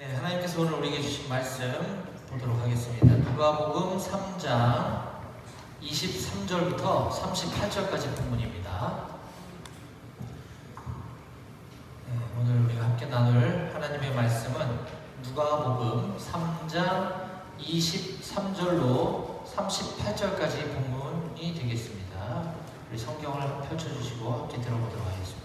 네, 하나님께서 오늘 우리에게 주신 말씀 보도록 하겠습니다. 누가복음 3장 23절부터 38절까지 본문입니다. 네, 오늘 우리가 함께 나눌 하나님의 말씀은 누가복음 3장 23절로 38절까지 본문이 되겠습니다. 우리 성경을 펼쳐주시고 함께 들어보도록 하겠습니다.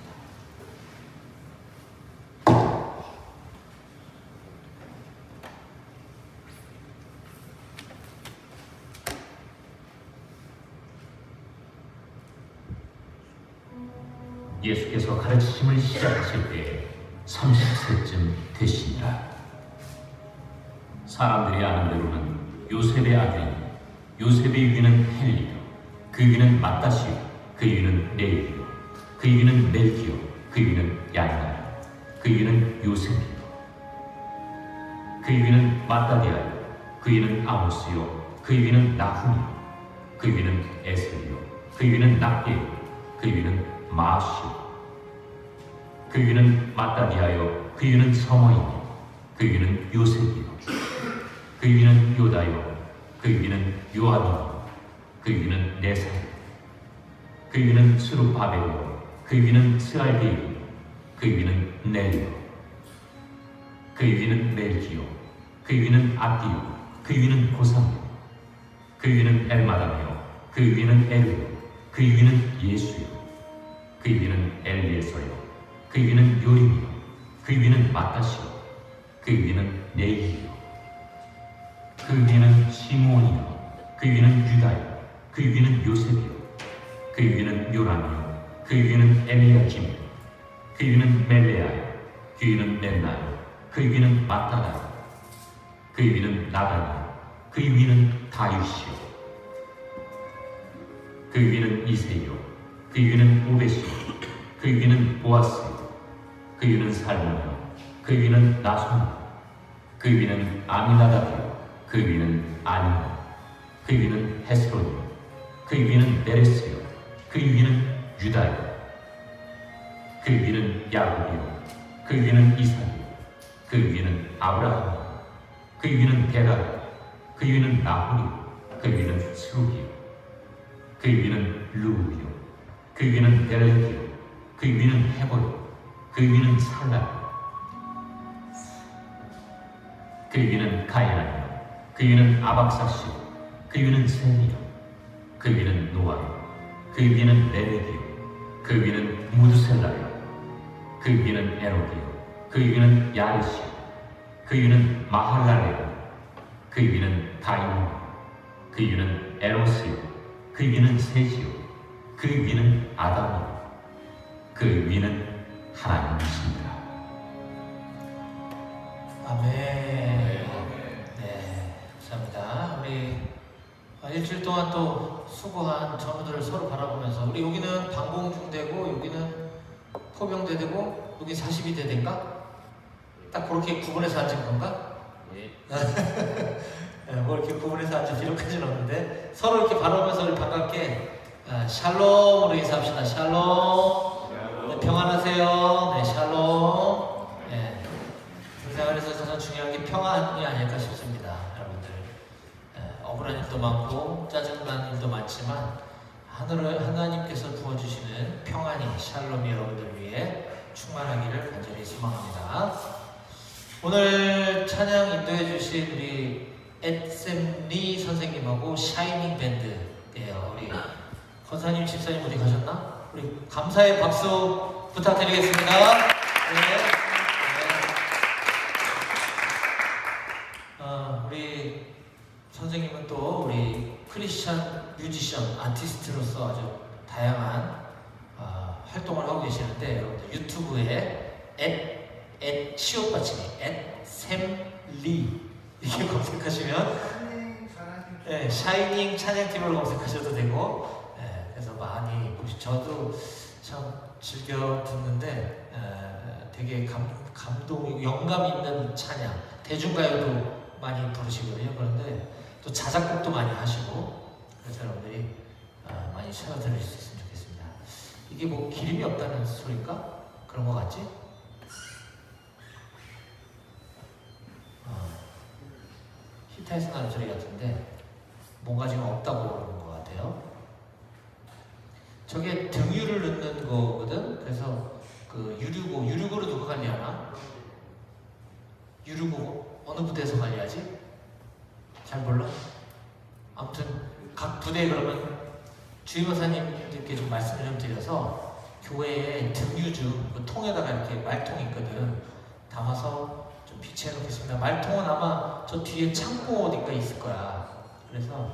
예수께서 가르치심을 시작하실 때 30세쯤 되시니라. 사람들이 아는 대로는 요셉의 아들이니 요셉의 위는 헬리요, 그 위는 마따시요, 그 위는 레위요, 그 위는 멜기요, 그 위는 야나요, 그 위는 요셉이요, 그 위는 마따디아요, 그 위는 아모스요, 그 위는 나훔이요, 그 위는 에셀이요, 그 위는 납게요, 그 위는 마시요, 그 위는 마따디아요, 그 위는 서머이요, 그 위는 요셉이요, 그 위는 요다요, 그 위는 요아민이요, 그 위는 네사요, 그 위는 스룹바벨이요, 그 위는 스알데이요, 그 위는 넬이요, 그 위는 멜기요, 그 위는 압디요, 그 위는 고삼이요, 그 위는 엘마담이요, 그 위는 에르요, 그 위는 예수요, 그 위는 엘리에서요, 그 위는 요림이요, 그 위는 마따시요, 그 위는 네이요, 그 위는 시므온이요, 그 위는 유다요, 그 위는 요셉이요, 그 위는 요람이요, 그 위는 엘리야김이요, 그 위는 멜레아요, 그 위는 멘나요, 그 위는 마따나요, 그 위는 나단이요, 그 위는 다윗이요, 그 위는 이세요, 그 위는 오벳이요, 그 위는 보아스요, 그 위는 살몬이요, 그 위는 나손이요, 그 위는 아미나답이요, 그 위는 아니요, 그 위는 헤스론이요, 그 위는 베레스요, 그 위는 유다요, 그 위는 야곱이요, 그 위는 이삭이요, 그 위는 아브라함이요, 그 위는 데라요, 그 위는 나홀이요, 그 위는 스룹이요, 그 위는 루우요, 그 위는 벨레기요, 그 위는 헤보요, 그 위는 살라요, 그 위는 가야나요, 그 위는 아박사시요, 그 위는 셈이요, 그 위는 노아요, 그 위는 레렉이요, 그 위는 무드셀라요, 그 위는 에녹이요, 그 위는 야르시요, 그 위는 마할랄레요, 그 위는 다이몬이요, 그 위는 에로스요, 그 위는 셋이요, 그 위는 아담이요, 그 위는 하나님이십니다. 아멘. 네, 감사합니다. 우리 일주일 동안 또 수고한 전우들을 서로 바라보면서 우리 여기는 방봉중대고 여기는 포병대대고 여기 42대대인가? 딱 그렇게 구분해서 앉은 건가? 예. 뭐 이렇게 구분해서 앉은 이렇게까지는 없는데 서로 이렇게 바라보면서 우리 반갑게 샬롬으로 인사합시다. 샬롬. 네, 평안하세요. 네, 샬롬. 네. 생활에서 가장 중요한 게 평안이 아닐까 싶습니다. 여러분들 억울한 일도 많고 짜증나는 일도 많지만 하나님께서 부어주시는 평안이 샬롬이 여러분들 위해 충만하기를 간절히 소망합니다. 오늘 찬양 인도해 주신 우리 앳샘리 선생님하고 샤이닝 밴드예요. 우리 권사님, 집사님 어디 가셨나? 우리 감사의 박수 부탁드리겠습니다. 네. 우리 선생님은 또 우리 크리스찬 뮤지션 아티스트로서 아주 다양한 활동을 하고 계시는데 여러분들 유튜브에 시옷 받침이 앳샘리 이렇게 검색하시면 네, 샤이닝 찬양팀을 검색하셔도 되고 그래서 많이 저도 참 즐겨 듣는데 되게 감동, 영감 있는 찬양, 대중가요도 많이 부르시거든요. 그런데 또 자작곡도 많이 하시고 그래서 여러분들이 많이 찾아 들으실 수 있으면 좋겠습니다. 이게 뭐 기름이 없다는 소리인가? 그런 거 같지? 기타에서 나는 소리 같은데 뭔가 지금 없다고 그러는 것 같아요. 저게 등유를 넣는 거거든. 그래서 그 유류고를 누가 관리하나? 유류고 어느 부대에서 관리하지? 잘 몰라? 아무튼 각 부대에 그러면 주임원사님들께 좀 말씀을 좀 드려서 교회에 등유주 그 통에다가 이렇게 말통 있거든. 담아서 좀 비치해 놓겠습니다. 말통은 아마 저 뒤에 창고 어딘가 있을 거야. 그래서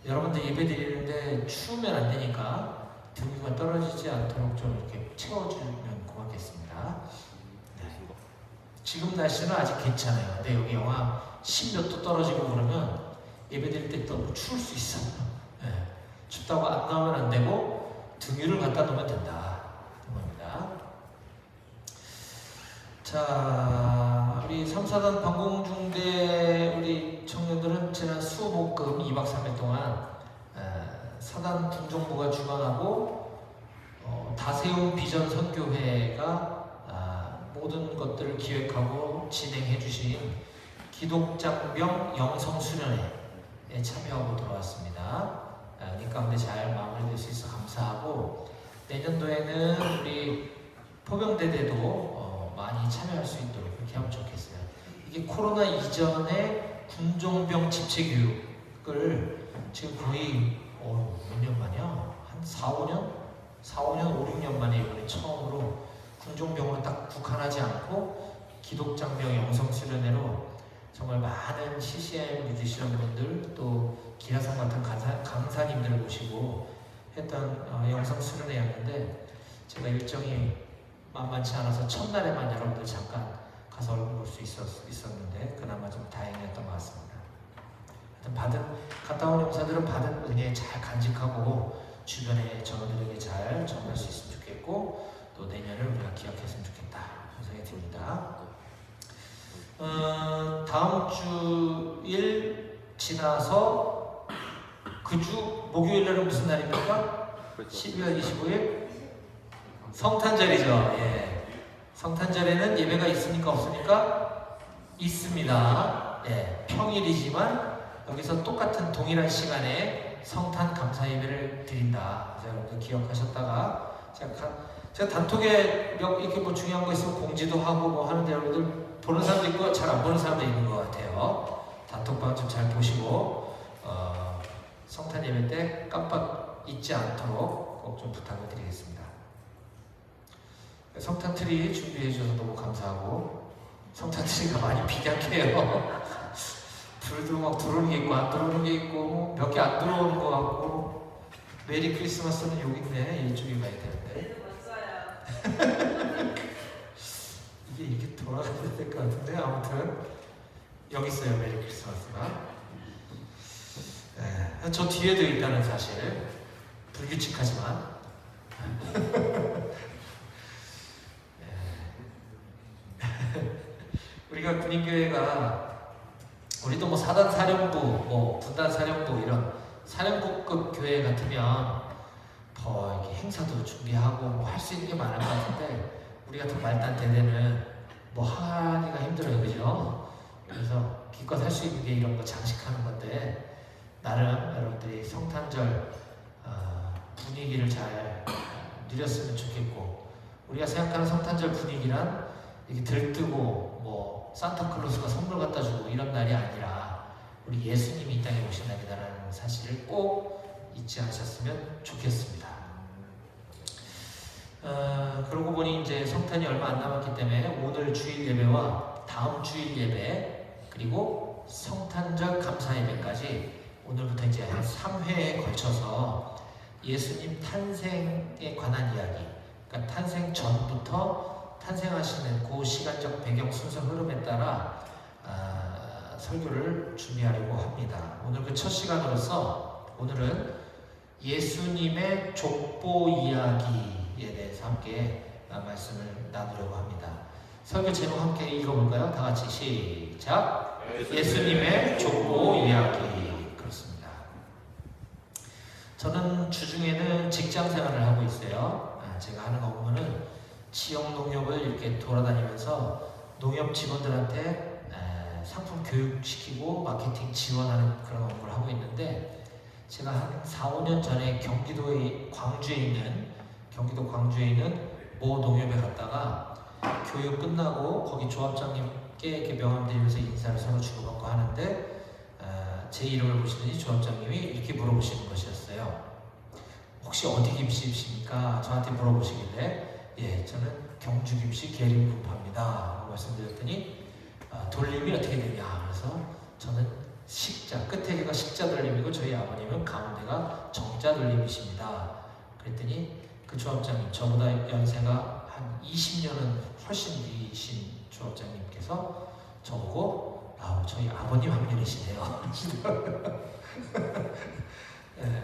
여러분들 예배 드리는데 추우면 안 되니까 등유가 떨어지지 않도록 좀 이렇게 채워주면 고맙겠습니다. 네. 지금 날씨는 아직 괜찮아요. 근데 여기 영하 10몇 도 떨어지고 그러면 예배 드릴 때 또 추울 수 있어. 네. 춥다고 안 나오면 안 되고 등유를 갖다 놓으면 된다. 겁니다. 자, 우리 3사단 방공중대 우리 청년들은 지난 수목금 2박 3일 동안 사단 군정부가 주관하고 다세움 비전 선교회가 모든 것들을 기획하고 진행해 주신 기독장병 영성 수련회에 참여하고 돌아왔습니다. 이 가운데 잘 마무리될 수 있어 감사하고 내년도에는 우리 포병대대도 많이 참여할 수 있도록 그렇게 하면 좋겠어요. 이게 코로나 이전에 군종병 집체교육을 지금 거의 몇 년 만이야? 한 4, 5년? 5, 6년 만에 이번에 처음으로 군종병으로 딱 국한하지 않고 기독장병 영성수련회로 정말 많은 CCM 뮤지션분들 또 기라성 같은 강사님들을 모시고 했던 영성수련회였는데 제가 일정이 만만치 않아서 첫날에만 여러분들 잠깐 가서 얼굴 볼 수 있었는데 그나마 좀 다행이었던 것 같습니다. 갔다 온 용사들은 받은 은혜 잘 간직하고 주변에 저들에게 잘 전할 수 있으면 좋겠고 또 내년을 우리가 기억했으면 좋겠다 생각이 듭니다. 다음 주일 지나서 그 주 목요일날은 무슨 날입니까? 12월 25일 성탄절이죠. 예. 성탄절에는 예배가 있습니까? 없습니까? 있습니다. 예. 평일이지만 여기서 똑같은 동일한 시간에 성탄 감사 예배를 드린다. 그래서 여러분들 기억하셨다가 제가 단톡에 이렇게 뭐 중요한 거 있으면 공지도 하고 뭐 하는데 여러분들 보는 사람도 있고 잘 안 보는 사람도 있는 것 같아요. 단톡방 좀 잘 보시고 성탄 예배 때 깜빡 잊지 않도록 꼭 좀 부탁을 드리겠습니다. 성탄 트리 준비해 주셔서 너무 감사하고 성탄 트리가 많이 비약해요. 불도 막 들어오는 게 있고 안 들어오는 게 있고 몇 개 안 들어오는 것 같고 메리 크리스마스는 여기 있네. 이쪽에 가야 되는데 이게 이렇게 돌아가야 될 것 같은데 아무튼 여기 있어요. 메리 크리스마스가. 네, 저 뒤에도 있다는 사실 불규칙하지만 우리가 군인교회가 우리도 뭐 사단 사령부, 뭐 분단 사령부 이런 사령부급 교회 같으면 더 이렇게 행사도 준비하고 뭐 할 수 있는 게 많을 것 같은데 우리 같은 말단 대대는 뭐 하기가 힘들어요, 그죠? 그래서 기껏 할 수 있는 게 이런 거 장식하는 건데 나름 여러분들이 성탄절 분위기를 잘 누렸으면 좋겠고 우리가 생각하는 성탄절 분위기란 이렇게 들뜨고 뭐 산타클로스가 선물 갖다 주고 이런 날이 아니라 우리 예수님이 이 땅에 오신 날이다라는 사실을 꼭 잊지 않으셨으면 좋겠습니다. 그러고 보니 이제 성탄이 얼마 안 남았기 때문에 오늘 주일 예배와 다음 주일 예배 그리고 성탄절 감사 예배까지 오늘부터 이제 한 3회에 걸쳐서 예수님 탄생에 관한 이야기, 그러니까 탄생 전부터 탄생하시는 그 시간적 배경 순서 흐름에 따라 설교를 준비하려고 합니다. 오늘 그 첫 시간으로서 오늘은 예수님의 족보 이야기에 대해서 함께 말씀을 나누려고 합니다. 설교 제목 함께 읽어볼까요? 다 같이 시작! 예수님의 족보 이야기. 그렇습니다. 저는 주중에는 직장 생활을 하고 있어요. 제가 하는 업무는 지역 농협을 이렇게 돌아다니면서 농협 직원들한테 상품 교육시키고 마케팅 지원하는 그런 업무를 하고 있는데, 제가 한 4, 5년 전에 경기도 광주에 있는 모 농협에 갔다가 교육 끝나고 거기 조합장님께 이렇게 명함드리면서 인사를 서로 주고받고 하는데, 제 이름을 보시더니 조합장님이 이렇게 물어보시는 것이었어요. 혹시 어디 김씨입니까? 저한테 물어보시길래, 예, 저는 경주 김씨 계림분파입니다 라고 말씀드렸더니, 돌림이 어떻게 되냐. 그래서 저는 식자, 끝에 개가 식자 돌림이고 저희 아버님은 가운데가 정자 돌림이십니다. 그랬더니 그 조합장님, 저보다 연세가 한 20년은 훨씬 위신 조합장님께서 저보고 저희 아버님 학년이시네요. 네,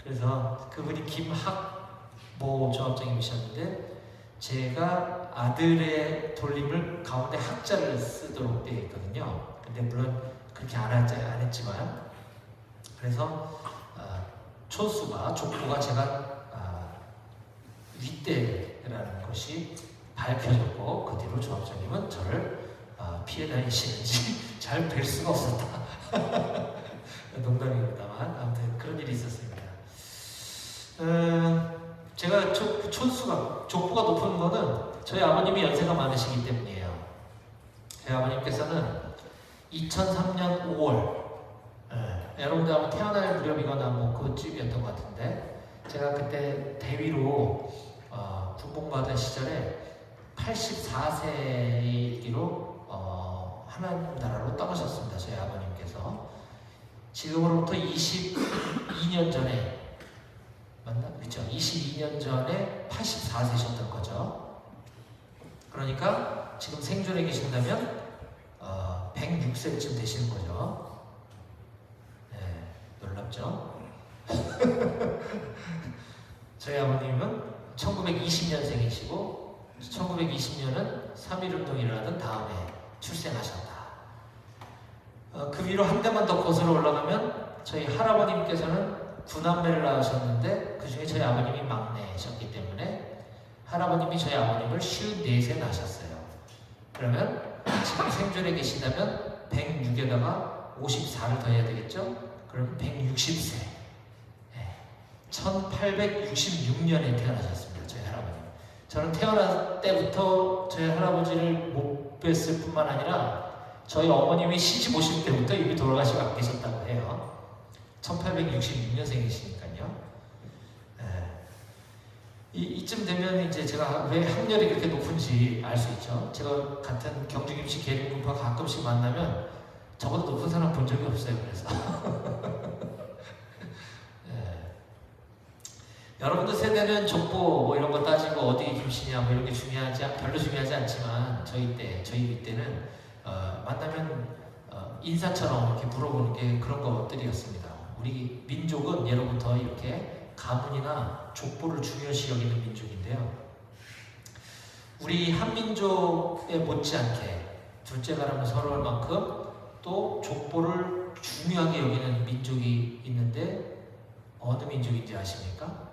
그래서 그분이 김학모 조합장님이셨는데, 제가 아들의 돌림을 가운데 학자를 쓰도록 되어 있거든요. 근데 물론 그렇게 안 했지만, 그래서 족보가 제가 윗대라는 것이 밝혀졌고, 그 뒤로 조합장님은 저를 피해 다니시는지 잘 뵐 수가 없었다. 농담입니다만 아무튼 그런 일이 있었습니다. 제가 족보가 높은 거는 저희 아버님이 연세가 많으시기 때문이에요. 저희 아버님께서는 2003년 5월, 에롱드 아마 태어날 무렵이거나 뭐 그쯤이었던 것 같은데, 제가 그때 대위로 군복무하던 시절에 84세이기로 하나님 나라로 떠나셨습니다. 저희 아버님께서. 지금으로부터 22년 전에, 맞나? 그렇죠. 22년 전에 84세셨던 거죠. 그러니까 지금 생존에 계신다면 106세쯤 되시는 거죠. 네, 놀랍죠? 저희 아버님은 1920년생이시고 1920년은 3.1운동이 일어나던 다음에 출생하셨다. 그 위로 한 대만 더 거슬러 올라가면 저희 할아버님께서는 9남매를 낳으셨는데 그 중에 저희 아버님이 막내셨기 때문에 할아버님이 저희 아버님을 54세 낳으셨어요. 그러면 지금 생존에 계시다면 106에다가 54를 더해야 되겠죠? 그럼 160세. 1866년에 태어나셨습니다. 저희 할아버님. 저는 태어날 때부터 저희 할아버지를 못 뵀을 뿐만 아니라 저희 어머님이 시집 오실 때부터 이미 돌아가시고 안 계셨다고 해요. 1866년생이시니까요. 이쯤 되면 이제 제가 왜 학렬이 그렇게 높은지 알 수 있죠. 제가 같은 경주김씨 계림군파 가끔씩 만나면 저보다 높은 사람 본 적이 없어요. 그래서 여러분들 세대는 족보 뭐 이런 거 따지고 어디 김씨냐 뭐 이런 게 별로 중요하지 않지만 저희 때는 만나면 인사처럼 이렇게 물어보는 게 그런 것들이었습니다. 우리 민족은 예로부터 이렇게 가문이나 족보를 중요시 여기는 민족인데요. 우리 한민족에 못지않게 둘째가라면 서러울 만큼 또 족보를 중요하게 여기는 민족이 있는데 어느 민족인지 아십니까?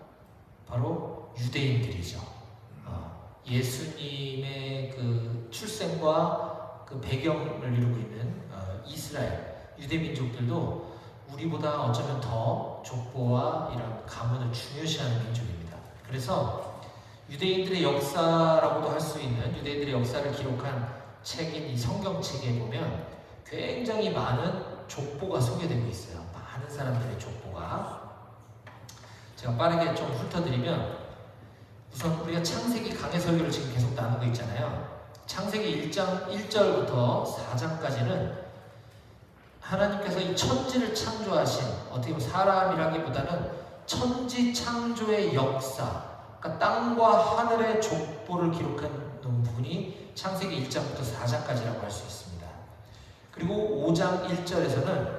바로 유대인들이죠. 예수님의 그 출생과 그 배경을 이루고 있는 이스라엘 유대 민족들도 우리보다 어쩌면 더 족보와 이런 가문을 중요시하는 민족입니다. 그래서 유대인들의 역사라고도 할 수 있는 유대인들의 역사를 기록한 책인 이 성경책에 보면 굉장히 많은 족보가 소개되고 있어요. 많은 사람들의 족보가. 제가 빠르게 좀 훑어드리면, 우선 우리가 창세기 강해설교를 지금 계속 나누고 있잖아요. 창세기 1장 1절부터 4장까지는 하나님께서 이 천지를 창조하신, 어떻게 보면 사람이라기보다는 천지 창조의 역사, 그러니까 땅과 하늘의 족보를 기록한 부분이 창세기 1장부터 4장까지라고 할 수 있습니다. 그리고 5장 1절에서는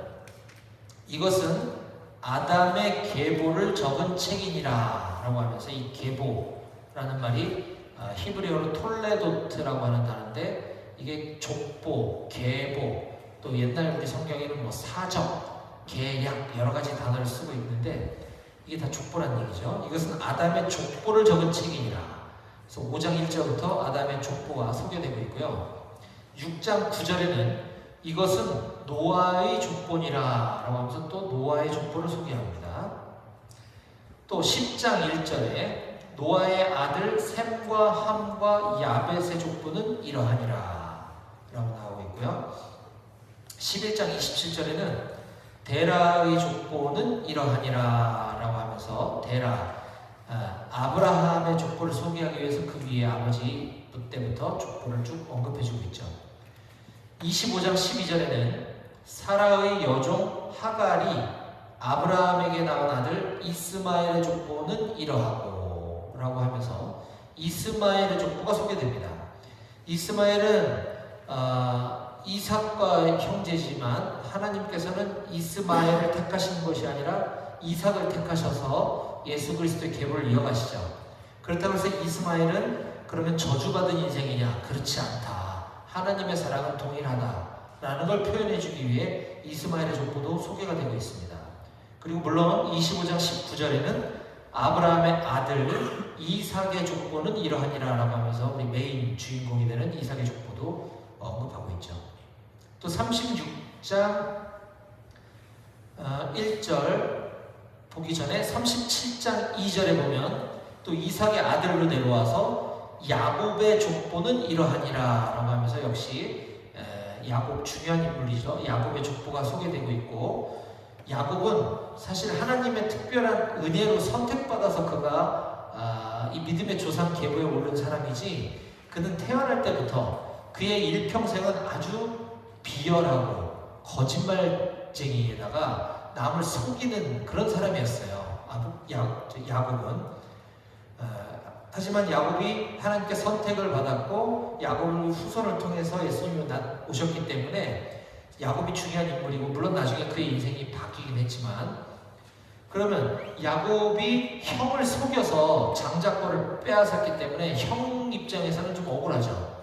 이것은 아담의 계보를 적은 책이니라 라고 하면서, 이 계보라는 말이 히브리어로 톨레도트라고 하는 단어인데, 이게 족보, 계보, 또 옛날 우리 성경에는 뭐 사적, 계약 여러 가지 단어를 쓰고 있는데 이게 다 족보란 얘기죠. 이것은 아담의 족보를 적은 책이니라. 그래서 5장 1절부터 아담의 족보가 소개되고 있고요. 6장 9절에는 이것은 노아의 족본이라 라고 하면서 또 노아의 족본을 소개합니다. 또 10장 1절에 노아의 아들 셈과 함과 야벳의 족보는 이러하니라 라고 나오고 있고요. 11장 27절에는 데라의 족보는 이러하니라 라고 하면서 아브라함의 족보를 소개하기 위해서 그 위에 아버지 때부터 족보를 쭉 언급해주고 있죠. 25장 12절에는 사라의 여종 하갈이 아브라함에게 낳은 아들 이스마엘의 족보는 이러하고 라고 하면서 이스마엘의 족보가 소개됩니다. 이스마엘은 이삭과 형제지만 하나님께서는 이스마엘을 택하신 것이 아니라 이삭을 택하셔서 예수 그리스도의 계보를 이어가시죠. 그렇다고 해서 이스마엘은 그러면 저주받은 인생이냐? 그렇지 않다. 하나님의 사랑은 동일하다 라는 걸 표현해 주기 위해 이스마엘의 족보도 소개가 되고 있습니다. 그리고 물론 25장 19절에는 아브라함의 아들 이삭의 족보는 이러하니라 라고 하면서 우리 메인 주인공이 되는 이삭의 족보도 언급하고 있죠. 또 36장 1절 보기 전에 37장 2절에 보면 또 이삭의 아들로 내려와서 야곱의 족보는 이러하니라 라고 하면서 역시 야곱 중요한 인물이죠. 야곱의 족보가 소개되고 있고, 야곱은 사실 하나님의 특별한 은혜로 선택받아서 그가 이 믿음의 조상 계보에 오른 사람이지, 그는 태어날 때부터 그의 일평생은 아주 비열하고 거짓말쟁이에다가 남을 속이는 그런 사람이었어요. 야곱은. 하지만 야곱이 하나님께 선택을 받았고 야곱의 후손을 통해서 예수님이 오셨기 때문에 야곱이 중요한 인물이고, 물론 나중에 그의 인생이 바뀌긴 했지만, 그러면 야곱이 형을 속여서 장자권을 빼앗았기 때문에 형 입장에서는 좀 억울하죠.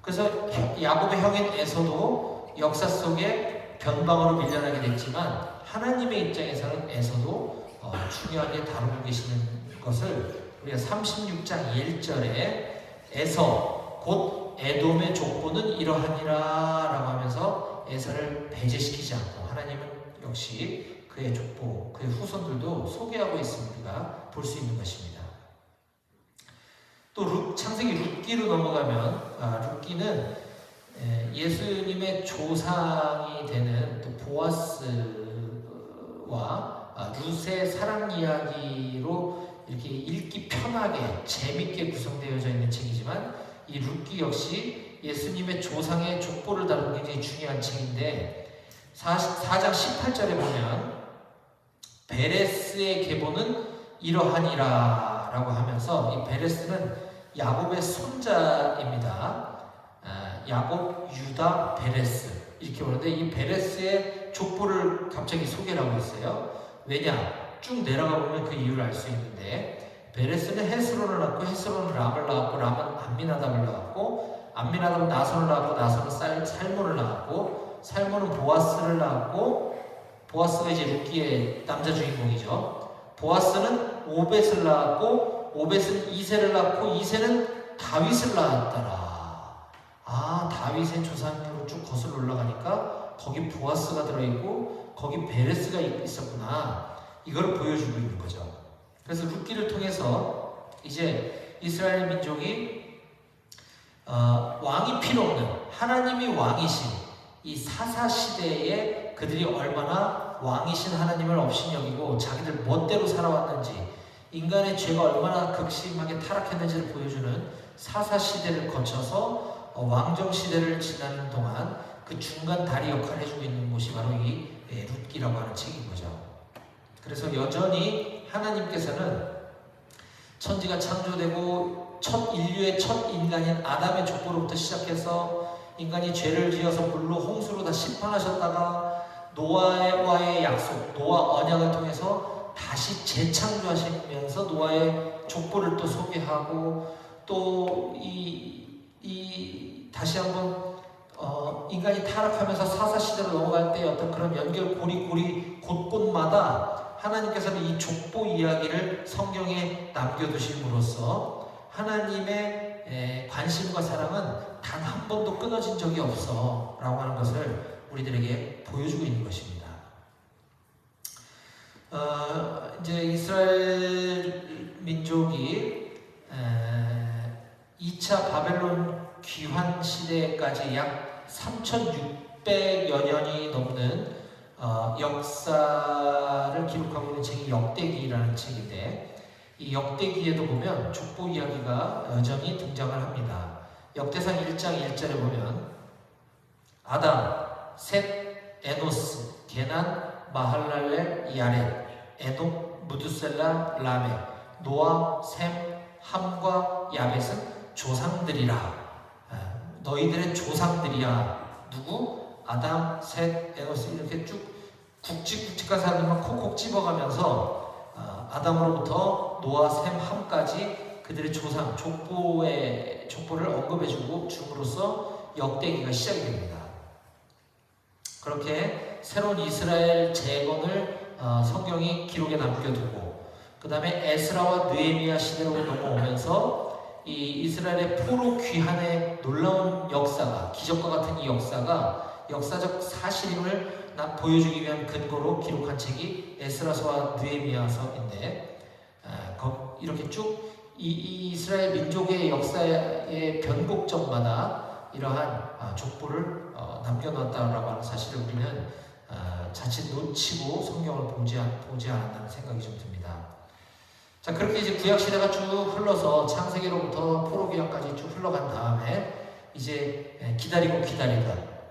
그래서 야곱의 형인 에서도 역사 속에 변방으로 밀려나게 됐지만, 하나님의 입장에서는 에서도 중요하게 다루고 계시는 것을 우리가 36장 1절에 에서 곧 에돔의 족보는 이러하니라 라고 하면서 에서를 배제시키지 않고, 하나님은 역시 그의 족보, 그의 후손들도 소개하고 있습니다. 볼 수 있는 것입니다. 또 창세기 룻기로 넘어가면 룻기는 예수님의 조상이 되는 또 보아스와 룻의 사랑 이야기로 이렇게 읽기 편하게 재밌게 구성되어져 있는 책이지만, 이 룻기 역시 예수님의 조상의 족보를 다루는 굉장히 중요한 책인데, 4장 18절에 보면 베레스의 계보는 이러하니라 라고 하면서, 이 베레스는 야곱의 손자입니다. 야곱, 유다, 베레스 이렇게 보는데, 이 베레스의 족보를 갑자기 소개를 하고 있어요. 왜냐? 쭉 내려가 보면 그 이유를 알 수 있는데, 베레스는 헤스론을 낳고 헤스론은 람을 낳았고 람은 암미나답을 낳았고 암미나답은 나손을 낳았고 나손은 살몬을 낳았고 살몬은 보아스를 낳았고 보아스가 이제 룻기의 남자 주인공이죠. 보아스는 오벳을 낳았고 오벳은 이새를 낳고 이새는 다윗을 낳았더라. 다윗의 조상으로 쭉 거슬러 올라가니까 거기 보아스가 들어있고 거기 베레스가 있었구나. 이걸 보여주고 있는 거죠. 그래서 룻기를 통해서 이제 이스라엘 민족이 왕이 필요 없는, 하나님이 왕이신 이 사사 시대에 그들이 얼마나 왕이신 하나님을 업신여기고 자기들 멋대로 살아왔는지, 인간의 죄가 얼마나 극심하게 타락했는지를 보여주는 사사 시대를 거쳐서 왕정 시대를 지나는 동안 그 중간 다리 역할을 해주고 있는 곳이 바로 이 룻기라고 하는 책인 거죠. 그래서 여전히 하나님께서는 천지가 창조되고 인류의 첫 인간인 아담의 족보로부터 시작해서 인간이 죄를 지어서 물로 홍수로 다 심판하셨다가 노아와의 약속, 노아 언약을 통해서 다시 재창조하시면서 노아의 족보를 또 소개하고, 또 다시 한번 인간이 타락하면서 사사시대로 넘어갈 때 어떤 그런 연결고리 곳곳마다 하나님께서는 이 족보 이야기를 성경에 남겨두심으로써 하나님의 관심과 사랑은 단 한 번도 끊어진 적이 없어 라고 하는 것을 우리들에게 보여주고 있는 것입니다. 이제 이스라엘 민족이 2차 바벨론 귀환 시대까지 약 3600여 년이 넘는 역사를 기록하고 있는 책이 역대기라는 책인데, 이 역대기에도 보면 족보 이야기가 여전히 등장을 합니다. 역대상 1장 1절에 보면 아담, 셋, 에노스, 게난, 마할랄렐, 야렛, 에녹, 무두셀라, 라멕, 노아, 셈, 함과 야벳은 조상들이라. 너희들의 조상들이야. 누구? 아담, 셋, 에노스. 이렇게 쭉 굵직굵직한 사람들만 콕콕 집어가면서 아담으로부터 노아, 셈, 함까지 그들의 조상, 족보를 언급해주고 줌으로써 역대기가 시작이 됩니다. 그렇게 새로운 이스라엘 재건을 성경이 기록에 남겨두고, 그 다음에 에스라와 느헤미야 시대로 넘어오면서 이 이스라엘의 포로 귀환의 놀라운 역사가, 기적과 같은 이 역사가 역사적 사실임을 보여주기 위한 근거로 기록한 책이 에스라서와 느헤미야서인데, 이렇게 쭉 이 이스라엘 민족의 역사의 변곡점마다 이러한 족보를 남겨놨다라고 하는 사실을 우리는 자칫 놓치고 성경을 보지 않았다는 생각이 좀 듭니다. 자, 그렇게 이제 구약 시대가 쭉 흘러서 창세기로부터 포로기한까지 쭉 흘러간 다음에 이제 기다리던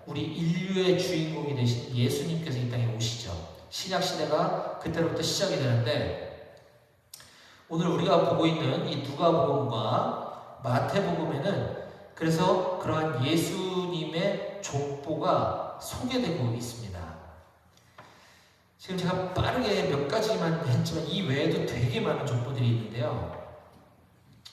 우리 인류의 주인공이 되신 예수님께서 이 땅에 오시죠. 신약 시대가 그때로부터 시작이 되는데, 오늘 우리가 보고 있는 이 누가복음과 마태복음에는 그래서 그러한 예수님의 족보가 소개되고 있습니다. 지금 제가 빠르게 몇 가지만 했지만 이 외에도 되게 많은 족보들이 있는데요.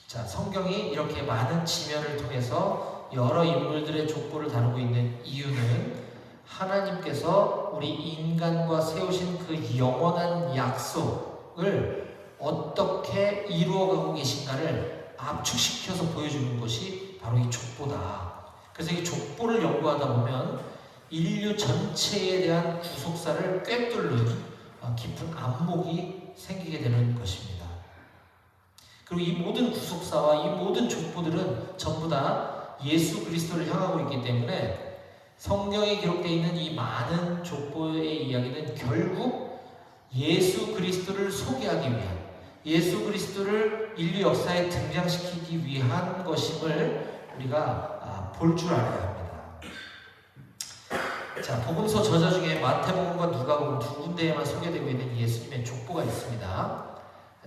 자, 성경이 이렇게 많은 지면을 통해서 여러 인물들의 족보를 다루고 있는 이유는 하나님께서 우리 인간과 세우신 그 영원한 약속을 어떻게 이루어가고 계신가를 압축시켜서 보여주는 것이 바로 이 족보다. 그래서 이 족보를 연구하다 보면 인류 전체에 대한 구속사를 꿰뚫는 깊은 안목이 생기게 되는 것입니다. 그리고 이 모든 구속사와 이 모든 족보들은 전부 다 예수 그리스도를 향하고 있기 때문에 성경에 기록되어 있는 이 많은 족보의 이야기는 결국 예수 그리스도를 소개하기 위한, 예수 그리스도를 인류 역사에 등장시키기 위한 것임을 우리가 볼 줄 알아야 합니다. 자, 복음서 저자 중에 마태복음과 누가복음 두 군데에만 소개되고 있는 예수님의 족보가 있습니다.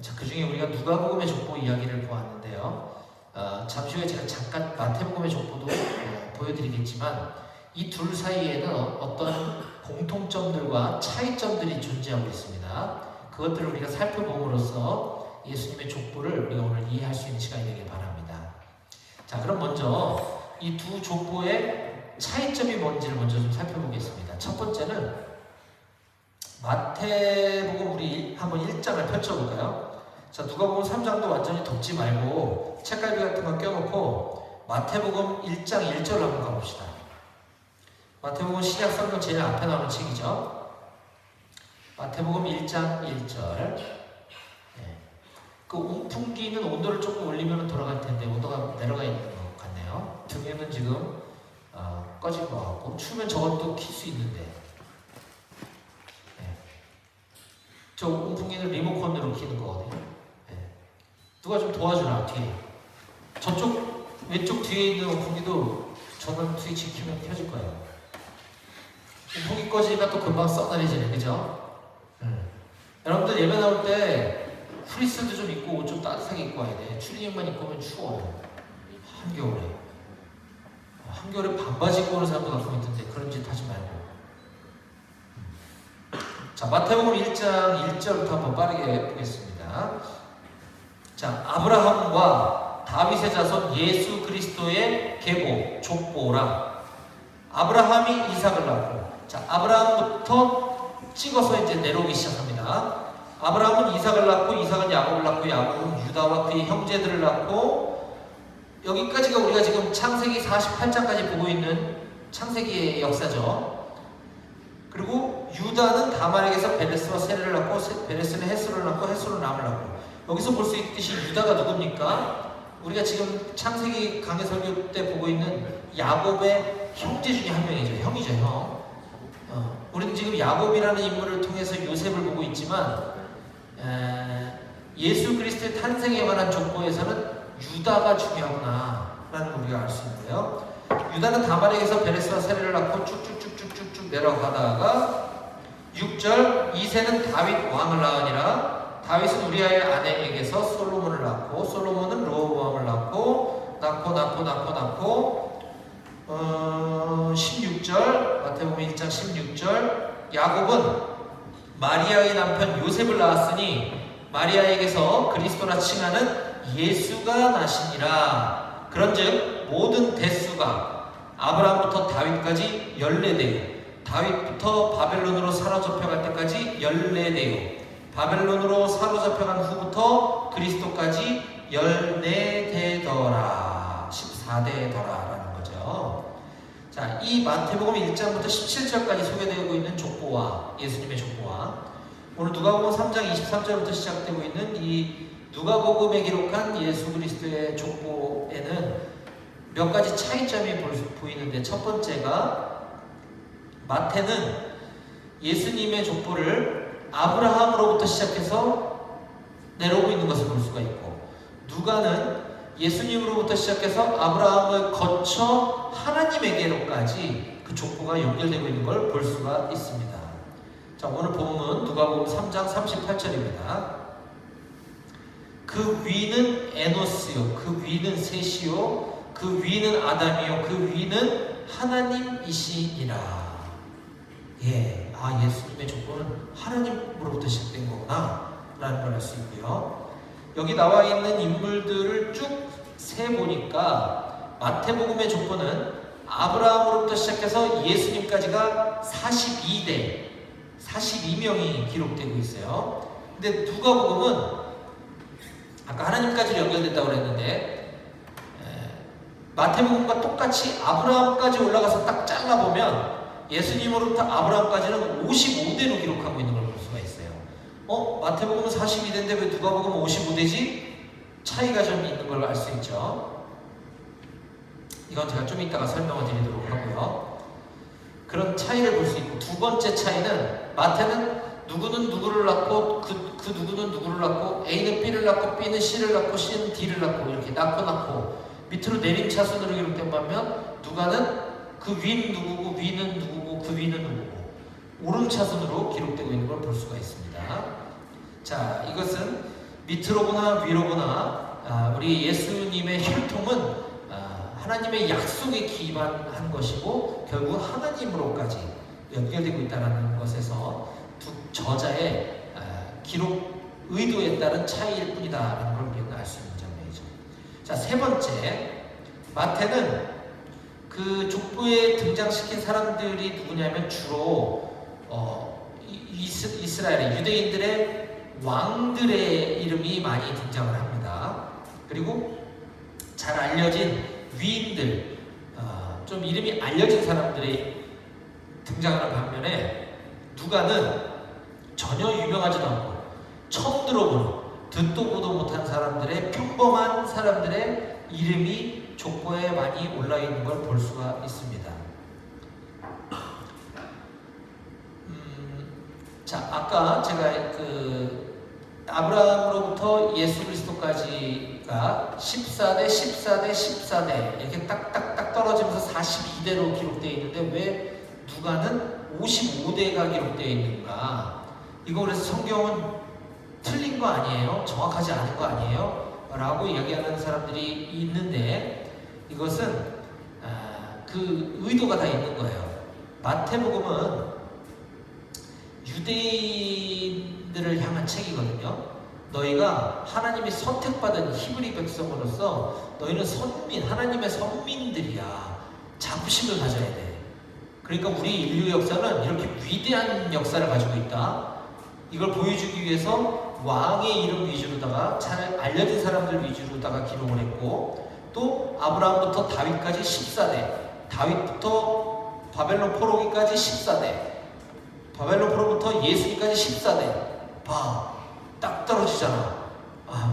자, 그 중에 우리가 누가복음의 족보 이야기를 보았는데요. 잠시 후에 제가 잠깐 마태복음의 족보도 보여드리겠지만, 이 둘 사이에는 어떤 공통점들과 차이점들이 존재하고 있습니다. 그것들을 우리가 살펴봄으로써 예수님의 족보를 우리가 오늘 이해할 수 있는 시간이 되길 바랍니다. 자, 그럼 먼저 이 두 족보의 차이점이 뭔지를 먼저 좀 살펴보겠습니다. 첫 번째는 마태복음, 우리 한번 1장을 펼쳐볼까요? 자, 누가복음 3장도 완전히 덮지 말고 책갈피 같은 거 껴놓고 마태복음 1장 1절을 한번 가봅시다. 마태복음 신약 성경 제일 앞에 나오는 책이죠. 마태복음 1장 1절. 그 온풍기는 온도를 조금 올리면 돌아갈 텐데 온도가 내려가 있는 것 같네요. 등에는 지금 꺼진 것 같고, 추우면 저것도 킬 수 있는데, 저 온풍기는 리모컨으로 키는 거거든요. 누가 좀 도와주라, 뒤에. 저쪽 왼쪽 뒤에 있는 온풍기도 전원 스위치 키면 켜질 거예요. 온풍기 꺼지니까 또 금방 써다니지네, 그죠? 여러분들 예배 나올 때 프리스도 좀 입고 옷 좀 따뜻하게 입고 와야 돼. 추리닝만 입고 오면 추워요. 한겨울에. 한겨울에 반바지 입고 오는 사람도 가끔 있던데 그런 짓 하지 말고. 자, 마태복음 1장 1절부터 한번 빠르게 보겠습니다. 자, 아브라함과 다윗의 자손 예수 그리스도의 계보, 족보라. 아브라함이 이삭을 낳고, 자, 아브라함부터 찍어서 이제 내려오기 시작합니다. 아브라함은 이삭을 낳고, 이삭은 야곱을 낳고, 야곱은 유다와 그의 형제들을 낳고, 여기까지가 우리가 지금 창세기 48장까지 보고 있는 창세기의 역사죠. 그리고 유다는 다말에게서 베레스와 세레를 낳고 베레스는 헤스로를 낳고 헤스로는 람을 낳고, 여기서 볼 수 있듯이 유다가 누굽니까? 우리가 지금 창세기 강해 설교 때 보고 있는 야곱의 형제 중에 한 명이죠. 형이죠, 형. 우리는 지금 야곱이라는 인물을 통해서 요셉을 보고 있지만 예수 그리스도의 탄생에 관한 족보에서는 유다가 중요하구나 라는 걸 우리가 알 수 있는데요. 유다는 다말에게서 베레스와 세레를 낳고 쭉쭉쭉쭉쭉 내려가다가 6절, 이새는 다윗 왕을 낳으니라. 다윗은 우리아의 아내에게서 솔로몬을 낳고, 솔로몬은 르호보암을 낳고 16절, 마태복음 1장 16절, 야곱은 마리아의 남편 요셉을 낳았으니 마리아에게서 그리스도라 칭하는 예수가 나시니라. 그런즉 모든 대수가 아브라함부터 다윗까지 14대요, 다윗부터 바벨론으로 사로잡혀갈 때까지 14대요, 바벨론으로 사로잡혀간 후부터 그리스도까지 14대더라, 14대더라라는 거죠. 자, 이 마태복음 1장부터 17절까지 소개되고 있는 족보와 예수님의 족보와 오늘 누가복음 3장 23절부터 시작되고 있는 이 누가복음에 기록한 예수 그리스도의 족보에는 몇 가지 차이점이 보이는데, 첫 번째가 마태는 예수님의 족보를 아브라함으로부터 시작해서 내려오고 있는 것을 볼 수가 있고, 누가는 예수님으로부터 시작해서 아브라함을 거쳐 하나님에게로까지 그 족보가 연결되고 있는 걸 볼 수가 있습니다. 자, 오늘 본문 누가복음 3장 38절입니다. 그 위는 에노스요, 그 위는 셋이요, 그 위는 아담이요, 그 위는 하나님이시니라. 예, 예수님의 족보는 하나님으로부터 시작된 거구나 라는 걸 알 수 있고요. 여기 나와 있는 인물들을 쭉 세보니까 마태복음의 족보는 아브라함으로부터 시작해서 예수님까지가 42명이 기록되고 있어요. 근데 누가복음은 아까 하나님까지 연결된다고 그랬는데 마태복음과 똑같이 아브라함까지 올라가서 딱 잘라보면 예수님으로부터 아브라함까지는 55대로 기록하고 있는 걸 볼 수가 있어요. 마태복음은 42대인데 왜 누가복음은 55대지? 차이가 좀 있는 걸 알 수 있죠. 이건 제가 좀 이따가 설명을 드리도록 하고요. 그런 차이를 볼 수 있고, 두 번째 차이는 마태는 누구는 누구를 낳고 그 누구는 누구를 낳고, A는 B를 낳고 B는 C를 낳고 C는 D를 낳고 이렇게 낳고 밑으로 내림차순으로 기록된 반면 누가는 그 위는 누구고 위는 누구고 그 위는 누구고 오름차순으로 기록되고 있는 걸 볼 수가 있습니다. 자, 이것은 밑으로 보나 위로 보나 우리 예수님의 혈통은 하나님의 약속에 기반한 것이고 결국 하나님으로까지 연결되고 있다는 것에서 두 저자의 기록 의도에 따른 차이일 뿐이다라는 걸 우리가 알 수 있는 장면이죠. 자, 세 번째, 마태는 그 족보에 등장시킨 사람들이 누구냐면 주로 이스라엘의 유대인들의 왕들의 이름이 많이 등장을 합니다. 그리고 잘 알려진 위인들, 좀 이름이 알려진 사람들이 등장하는 반면에 누가는 전혀 유명하지도 않고 처음 들어보는, 듣도 보도 못한 사람들의 평범한 사람들의 이름이 족보에 많이 올라있는 걸 볼 수가 있습니다. 자, 아까 제가 아브라함으로부터 예수 그리스도까지가 14대 이렇게 딱딱딱 떨어지면서 42대로 기록되어 있는데 왜 누가는 55대가 기록되어 있는가? 이거 그래서 성경은 틀린 거 아니에요? 정확하지 않은 거 아니에요? 라고 이야기하는 사람들이 있는데 이것은 그 의도가 다 있는 거예요. 마태복음은 유대인들을 향한 책이거든요. 너희가 하나님이 선택받은 히브리 백성으로서 너희는 하나님의 선민들이야. 자부심을 가져야 돼. 그러니까 우리 인류 역사는 이렇게 위대한 역사를 가지고 있다. 이걸 보여주기 위해서 왕의 이름 위주로다가 잘 알려진 사람들 위주로다가 기록을 했고, 또 아브라함부터 다윗까지 14대, 다윗부터 바벨론 포로기까지 14대, 바벨론 포로부터 예수님까지 14대. 봐, 딱 떨어지잖아.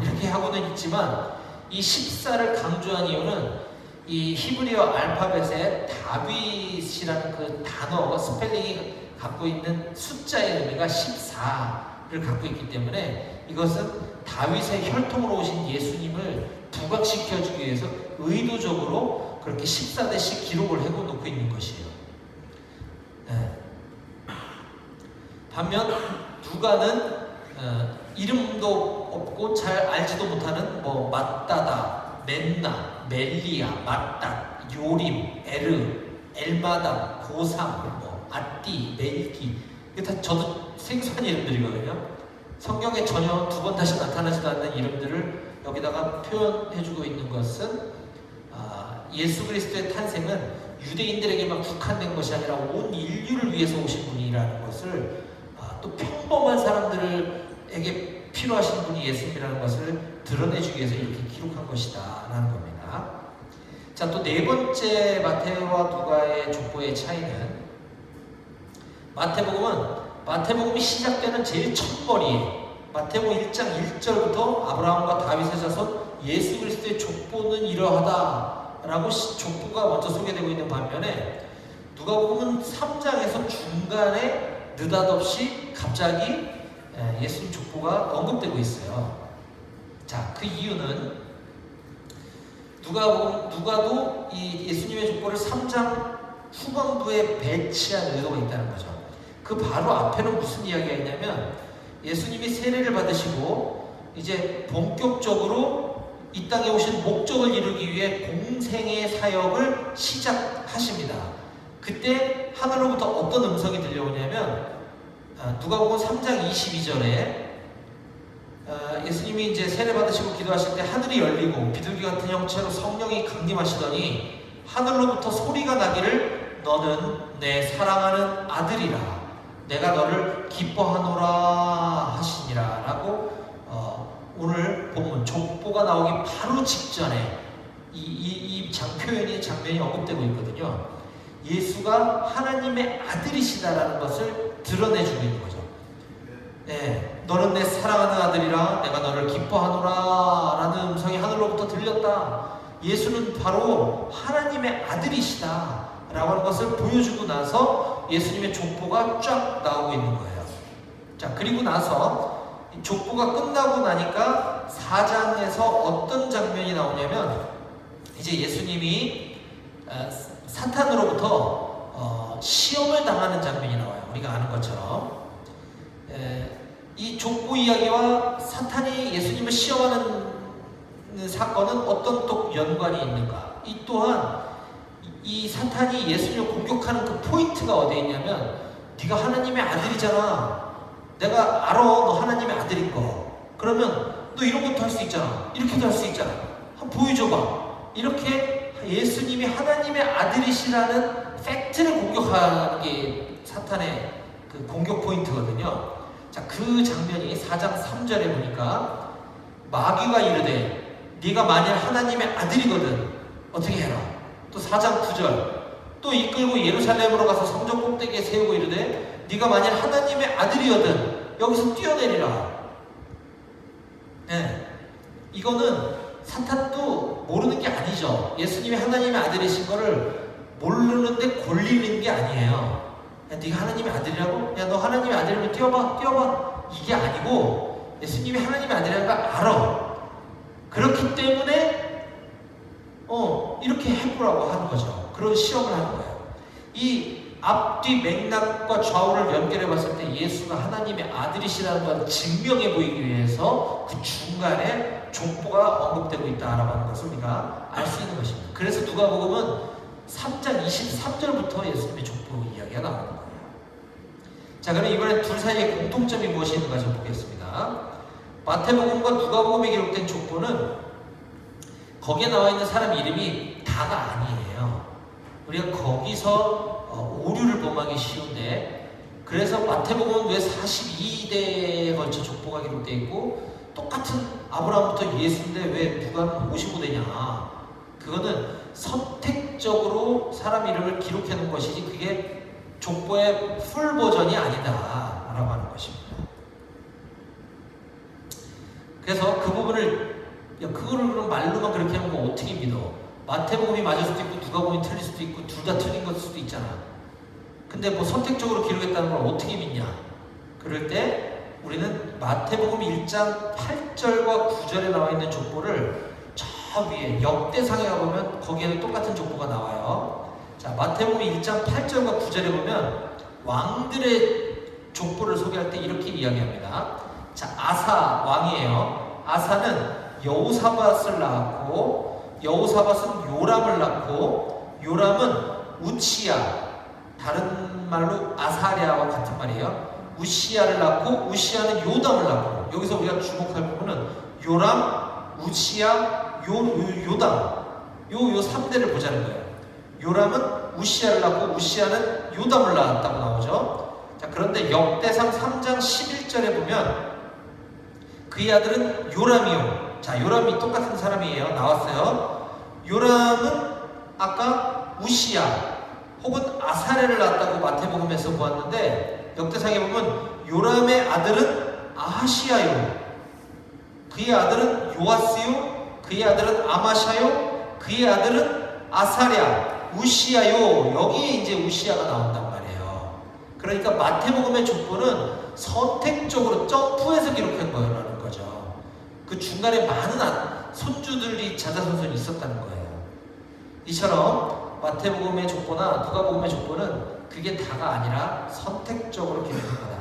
이렇게 하고는 있지만 이 14를 강조한 이유는 이 히브리어 알파벳에 다윗이라는 그 단어 스펠링이 갖고 있는 숫자의 의미가 14를 갖고 있기 때문에 이것은 다윗의 혈통으로 오신 예수님을 부각시켜주기 위해서 의도적으로 그렇게 14대씩 기록을 해놓고 있는 것이에요. 네. 반면 누가는 이름도 없고 잘 알지도 못하는 뭐 mat다다, 맨나, 멜리야, mattat, 요림, 에르, 엘마담, 고삼, 뭐 아띠, 멜기, 이게 다 저도 생소한 이름들이거든요. 성경에 전혀 두 번 다시 나타나지도 않는 이름들을 여기다가 표현해주고 있는 것은 예수 그리스도의 탄생은 유대인들에게만 국한된 것이 아니라 온 인류를 위해서 오신 분이라는 것을, 또 평범한 사람들에게 필요하신 분이 예수님이라는 것을 드러내주기 위해서 이렇게 기록한 것이다 라는 겁니다. 자, 또 네 번째 마테오와 누가의 족보의 차이는, 마태복음이 시작되는 제일 첫머리에 마태복음 1장 1절부터 아브라함과 다윗의 자손 예수 그리스도의 족보는 이러하다라고 족보가 먼저 소개되고 있는 반면에 누가복음은 3장에서 중간에 느닷없이 갑자기 예수님 족보가 언급되고 있어요. 자, 그 이유는 누가도 이 예수님의 족보를 3장 후반부에 배치한 의도가 있다는 거죠. 그 바로 앞에는 무슨 이야기가 있냐면 예수님이 세례를 받으시고 이제 본격적으로 이 땅에 오신 목적을 이루기 위해 공생의 사역을 시작하십니다. 그때 하늘로부터 어떤 음성이 들려오냐면 누가복음 3장 22절에 예수님이 이제 세례 받으시고 기도하실 때 하늘이 열리고 비둘기 같은 형체로 성령이 강림하시더니 하늘로부터 소리가 나기를 너는 내 사랑하는 아들이라 내가 너를 기뻐하노라 하시니라 라고 오늘 본문 족보가 나오기 바로 직전에 이 장면이 언급되고 있거든요. 예수가 하나님의 아들이시다라는 것을 드러내주고 있는 거죠. 네, 너는 내 사랑하는 아들이라 내가 너를 기뻐하노라 라는 음성이 하늘로부터 들렸다. 예수는 바로 하나님의 아들이시다 라고 하는 것을 보여주고 나서 예수님의 족보가 쫙 나오고 있는 거예요. 자, 그리고 나서 족보가 끝나고 나니까 4장에서 어떤 장면이 나오냐면 이제 예수님이 사탄으로부터 시험을 당하는 장면이 나와요. 우리가 아는 것처럼 이 족보 이야기와 사탄이 예수님을 시험하는 사건은 어떤 또 연관이 있는가? 이 또한 이 사탄이 예수님을 공격하는 그 포인트가 어디에 있냐면 네가 하나님의 아들이잖아. 내가 알아. 너 하나님의 아들인 거. 그러면 너 이런 것도 할 수 있잖아. 이렇게도 할 수 있잖아. 한번 보여줘봐. 이렇게 예수님이 하나님의 아들이시라는 팩트를 공격하는 게 사탄의 그 공격 포인트거든요. 자, 그 장면이 4장 3절에 보니까 마귀가 이르되 네가 만일 하나님의 아들이거든 어떻게 해라. 또 4장 9절 또 이끌고 예루살렘으로 가서 성전 꼭대기에 세우고 이르되 네가 만일 하나님의 아들이거든 여기서 뛰어내리라. 네, 이거는 사탄도 모르는 게 아니죠. 예수님이 하나님의 아들이신 거를 모르는데 골리는 게 아니에요. 야, 네가 하나님의 아들이라고? 야, 너 하나님의 아들이면 뛰어봐. 이게 아니고 예수님이 하나님의 아들이라는 걸 알아. 그렇기 때문에 이렇게 해보라고 하는 거죠. 그런 시험을 하는 거예요. 이 앞뒤 맥락과 좌우를 연결해 봤을 때 예수가 하나님의 아들이시라는 걸 증명해 보이기 위해서 그 중간에 족보가 언급되고 있다라고 하는 것을 우리가 알 수 있는 것입니다. 그래서 누가복음은 3장 23절부터 예수님의 족보 이야기가 나오는 거예요. 자, 그럼 이번에 둘 사이의 공통점이 무엇이 있는가 좀 보겠습니다. 마태복음과 누가복음에 기록된 족보는 거기에 나와 있는 사람 이름이 다가 아니에요. 우리가 거기서 오류를 범하기 쉬운데, 그래서 마태복음은 왜 42대에 걸쳐 족보가 기록되어 있고 똑같은 아브라함부터 예수인데 왜 누가는 55대냐? 그거는 선택적으로 사람 이름을 기록해 놓은 것이지 그게 족보의 풀 버전이 아니다 라고 하는 것입니다. 그래서 그 부분을 그거를 그럼 말로만 그렇게 하면 뭐 어떻게 믿어? 마태복음이 맞을 수도 있고 누가복음이 틀릴 수도 있고 둘 다 틀린 걸 수도 있잖아. 근데 뭐 선택적으로 기록했다는 걸 어떻게 믿냐? 그럴 때 우리는 마태복음 1장 8절과 9절에 나와 있는 족보를 저 위에 역대상에 가보면 거기에는 똑같은 족보가 나와요. 자, 마태복음 1장 8절과 9절에 보면 왕들의 족보를 소개할 때 이렇게 이야기합니다. 자, 아사 왕이에요. 아사는 여호사밧을 낳았고 여호사밧은 요람을 낳고 요람은 우치야, 다른 말로 아사랴와 같은 말이에요. 우시야를 낳고 우시야는 요담을 낳고, 여기서 우리가 주목할 부분은 요람, 우시야, 요담 요 3대를 보자는 거예요. 요람은 우시야를 낳고 우시야는 요담을 낳았다고 나오죠. 자, 그런데 역대상 3장 11절에 보면 그의 아들은 요람이요. 자, 요람이 똑같은 사람이에요. 나왔어요. 요람은 아까 우시야 혹은 아사랴를 낳았다고 마태복음에서 보았는데 역대상에 보면 요람의 아들은 아하시야요, 그의 아들은 요아스요, 그의 아들은 아마샤요, 그의 아들은 아사랴, 우시야요. 여기에 이제 우시야가 나온단 말이에요. 그러니까 마태복음의 족보는 선택적으로 점프해서 기록한 거라는 거죠. 그 중간에 많은 손주들이 자자손손이 있었다는 거예요. 이처럼 마태복음의 족보나 누가복음의 족보는 그게 다가 아니라 선택적으로 기록한 거다.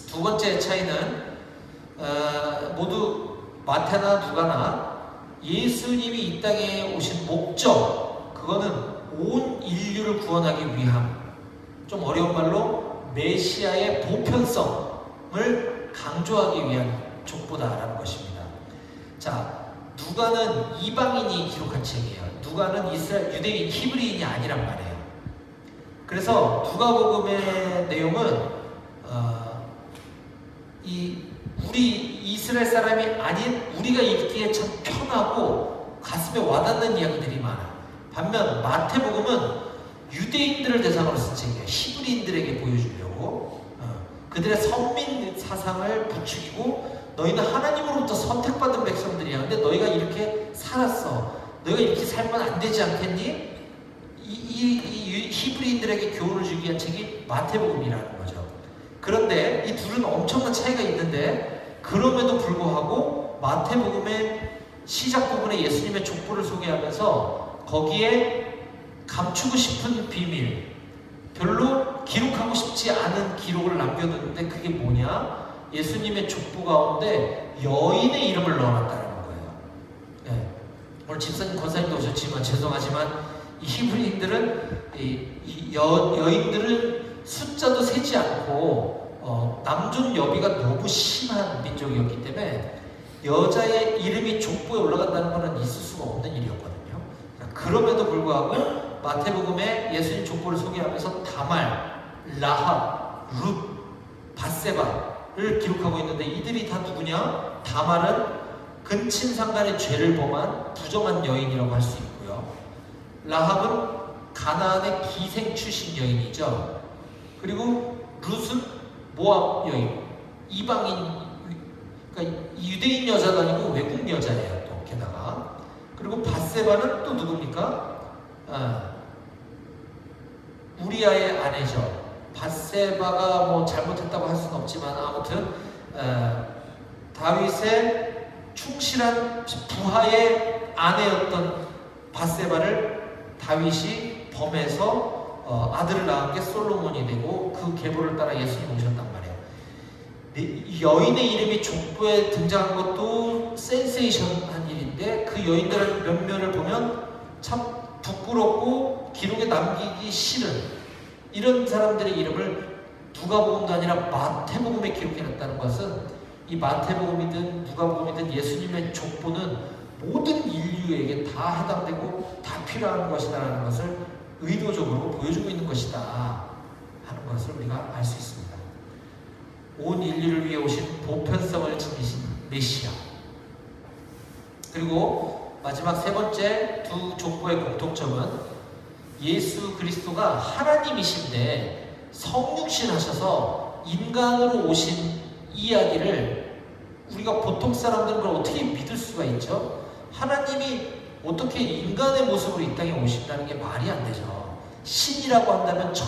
두 번째 차이는 모두 마태나 누가나 예수님이 이 땅에 오신 목적, 그거는 온 인류를 구원하기 위함, 좀 어려운 말로 메시아의 보편성을 강조하기 위한 족보다라는 것입니다. 자, 누가는 이방인이 기록한 책이에요. 누가는 이스라엘 유대인 히브리인이 아니란 말이에요. 그래서 누가복음의 내용은 우리 이스라엘 사람이 아닌 우리가 읽기에 참 편하고 가슴에 와닿는 이야기들이 많아. 반면 마태복음은 유대인들을 대상으로 쓴 책이에요. 히브리인들에게 보여주려고 그들의 선민 사상을 부추기고, 너희는 하나님으로부터 선택받은 백성들이야. 근데 너희가 이렇게 살았어. 너희가 이렇게 살면 안 되지 않겠니? 이 히브리인들에게 교훈을 주기 위한 책이 마태복음이라는 거죠. 그런데 이 둘은 엄청난 차이가 있는데 그럼에도 불구하고 마태복음의 시작 부분에 예수님의 족보를 소개하면서 거기에 감추고 싶은 비밀, 별로 기록하고 싶지 않은 기록을 남겨두는데 그게 뭐냐? 예수님의 족보 가운데 여인의 이름을 넣어놨다는 거예요. 네. 오늘 집사님, 권사님도 오셨지만 죄송하지만 이 히브리인들은 여인들은 숫자도 세지 않고 남존 여비가 너무 심한 민족이었기 때문에 여자의 이름이 족보에 올라간다는 것은 있을 수가 없는 일이었거든요. 그럼에도 불구하고 마태복음에 예수님 족보를 소개하면서 다말, 라합, 룻, 밧세바를 기록하고 있는데 이들이 다 누구냐? 다말은 근친상간의 죄를 범한 부정한 여인이라고 할 수 있고요. 라합은 가나안의 기생 출신 여인이죠. 그리고 룻은 모압 여인, 이방인, 그러니까 유대인 여자도 아니고 외국 여자예요. 또 게다가. 그리고 밧세바는 또 누굽니까? 우리아의 아내죠. 밧세바가 뭐 잘못했다고 할 수는 없지만 아무튼 다윗의 충실한 부하의 아내였던 밧세바를 다윗이 범해서 아들을 낳은 게 솔로몬이 되고 그 계보를 따라 예수님이 오셨단 말이에요. 여인의 이름이 족보에 등장한 것도 센세이션한 일인데 그 여인들 몇몇을 보면 참 부끄럽고 기록에 남기기 싫은 이런 사람들의 이름을 누가복음도 아니라 마태복음에 기록해놨다는 것은 이 마태복음이든 누가복음이든 예수님의 족보는 모든 인류에게 다 해당되고 다 필요한 것이다라는 것을 의도적으로 보여주고 있는 것이다 하는 것을 우리가 알 수 있습니다. 온 인류를 위해 오신 보편성을 지니신 메시아, 그리고 마지막 세 번째 두 족보의 공통점은 예수 그리스도가 하나님이신데 성육신 하셔서 인간으로 오신 이야기를 우리가 보통 사람들은 그걸 어떻게 믿을 수가 있죠? 하나님이 어떻게 인간의 모습으로 이 땅에 오신다는 게 말이 안 되죠. 신이라고 한다면 저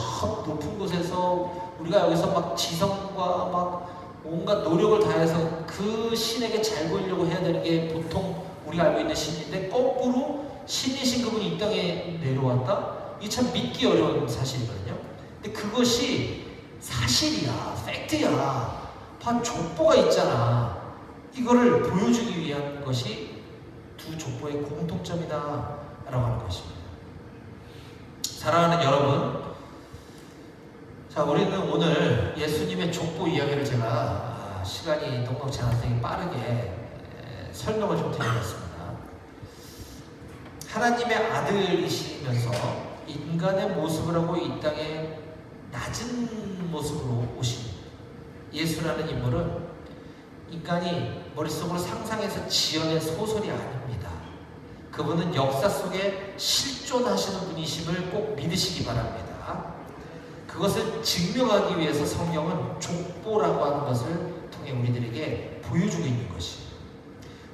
높은 곳에서 우리가 여기서 막 지성과 막 온갖 노력을 다해서 그 신에게 잘 보이려고 해야 되는 게 보통 우리가 알고 있는 신인데, 거꾸로 신이신 그분이 이 땅에 내려왔다? 이게 참 믿기 어려운 사실이거든요. 근데 그것이 사실이야, 팩트야. 반 족보가 있잖아. 이거를 보여주기 위한 것이 두 족보의 공통점이다 라고 하는 것입니다. 사랑하는 여러분, 자, 우리는 오늘 예수님의 족보 이야기를 제가 시간이 넉넉지 않아서 빠르게 설명을 좀 드리겠습니다. 하나님의 아들이시면서 인간의 모습을 하고 이 땅에 낮은 모습으로 오신 예수라는 인물은 인간이 머릿속으로 상상해서 지어낸 소설이 아닙니다. 그분은 역사 속에 실존하시는 분이심을 꼭 믿으시기 바랍니다. 그것을 증명하기 위해서 성경은 족보라고 하는 것을 통해 우리들에게 보여주고 있는 것이에요.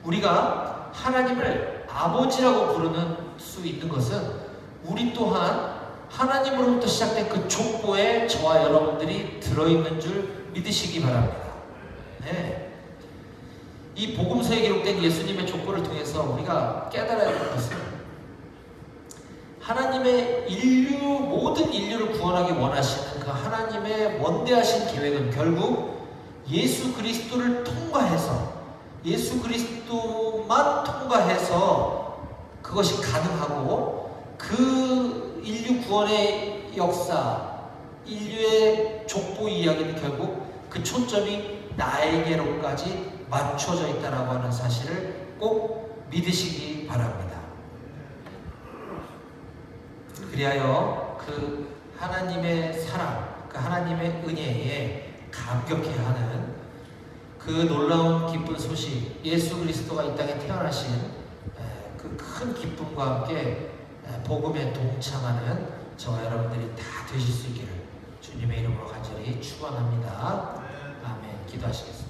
우리가 하나님을 아버지라고 부르는 수 있는 것은 우리 또한 하나님으로부터 시작된 그 족보에 저와 여러분들이 들어있는 줄 믿으시기 바랍니다. 네. 이 복음서에 기록된 예수님의 족보를 통해서 우리가 깨달아야 될 것은 하나님의 모든 인류를 구원하기 원하시는 그 하나님의 원대하신 계획은 결국 예수 그리스도를 통과해서, 예수 그리스도만 통과해서 그것이 가능하고, 그 인류 구원의 역사, 인류의 족보 이야기는 결국 그 초점이 나에게로까지 맞춰져 있다라고 하는 사실을 꼭 믿으시기 바랍니다. 그리하여 그 하나님의 사랑, 그 하나님의 은혜에 감격해야 하는 그 놀라운 기쁜 소식, 예수 그리스도가 이 땅에 태어나신 그 큰 기쁨과 함께 복음에 동참하는 저와 여러분들이 다 되실 수 있기를 주님의 이름으로 간절히 축원합니다. 아멘. 기도하시겠습니다.